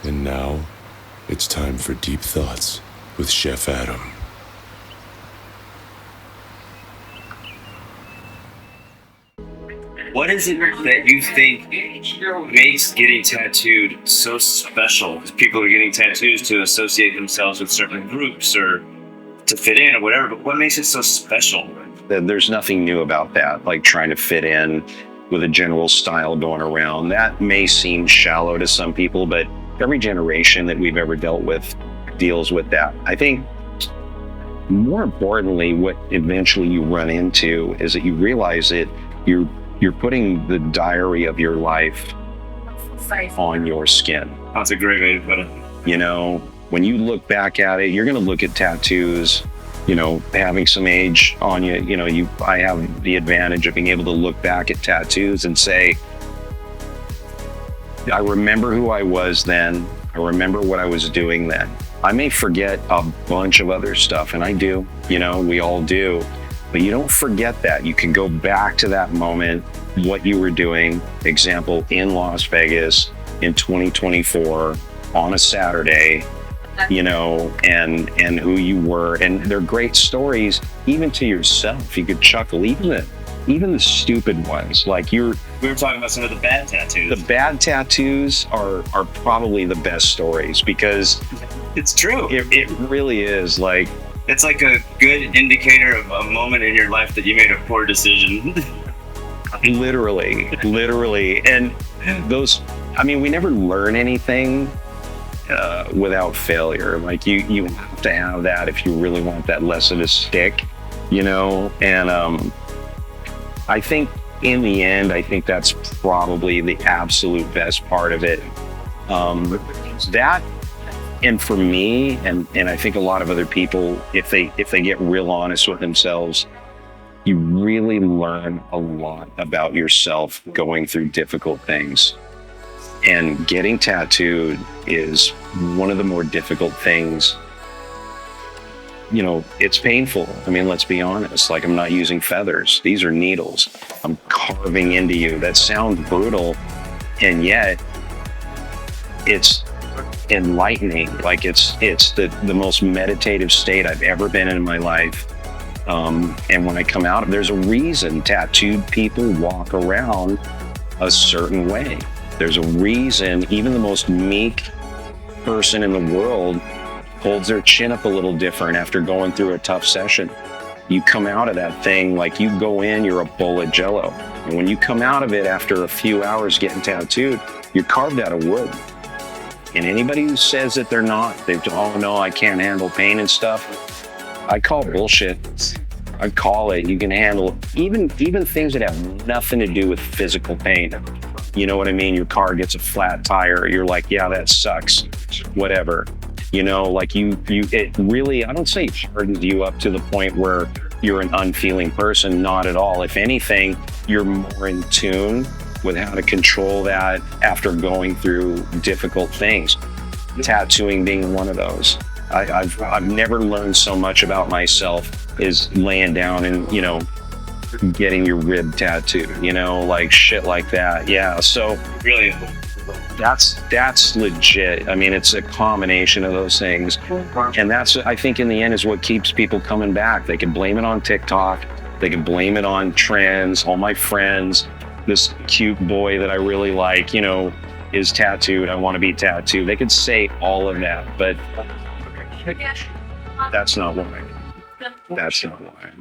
And now, it's time for Deep Thoughts with Chef Adam. What is it that you think makes getting tattooed so special? Because people are getting tattoos to associate themselves with certain groups or to fit in or whatever, but what makes it so special? There's nothing new about that, like trying to fit in with a general style going around. That may seem shallow to some people, but every generation that we've ever dealt with deals with that. I think more importantly, what eventually you run into is that you realize that you're putting the diary of your life on your skin. That's a great way to put it. You know, when you look back at it, you're going to look at tattoos, you know, having some age on you. You know, I have the advantage of being able to look back at tattoos and say, I remember who I was then. I remember what I was doing then. I may forget a bunch of other stuff, and I do, you know, we all do. But you don't forget that. You can go back to that moment, what you were doing, example, in Las Vegas in 2024 on a Saturday, you know, and who you were. And they're great stories, even to yourself. You could chuckle, even the stupid ones. Like we were talking about some of the bad tattoos. The bad tattoos are probably the best stories because it's true. It really is. Like, it's like a good indicator of a moment in your life that you made a poor decision. literally. And those, I mean, we never learn anything without failure. Like you have to have that if you really want that lesson to stick, you know? And I think in the end, I think that's probably the absolute best part of it. That, and for me, and I think a lot of other people, if they get real honest with themselves, you really learn a lot about yourself going through difficult things. And getting tattooed is one of the more difficult things. You know, it's painful. I mean, let's be honest. Like, I'm not using feathers. These are needles. I'm carving into you. That sounds brutal, and yet it's enlightening. Like, it's the most meditative state I've ever been in my life. And when I come out, there's a reason tattooed people walk around a certain way. There's a reason even the most meek person in the world holds their chin up a little different after going through a tough session. You come out of that thing like you go in, you're a bowl of Jello. And when you come out of it after a few hours getting tattooed, you're carved out of wood. And anybody who says that they're not, oh no, I can't handle pain and stuff, I call bullshit. I call it, you can handle even things that have nothing to do with physical pain. You know what I mean? Your car gets a flat tire. You're like, yeah, that sucks. Whatever. You know, like it really, I don't say it hardens you up to the point where you're an unfeeling person. Not at all. If anything, you're more in tune with how to control that after going through difficult things. Tattooing being one of those. I've never learned so much about myself as laying down and, you know, getting your rib tattooed, you know, like shit like that. Yeah. So really, that's legit. I mean, it's a combination of those things. And that's, I think in the end, is what keeps people coming back. They can blame it on TikTok. They can blame it on trends. All my friends, this cute boy that I really like, you know, is tattooed. I want to be tattooed. They could say all of that, but that's not why. That's not why.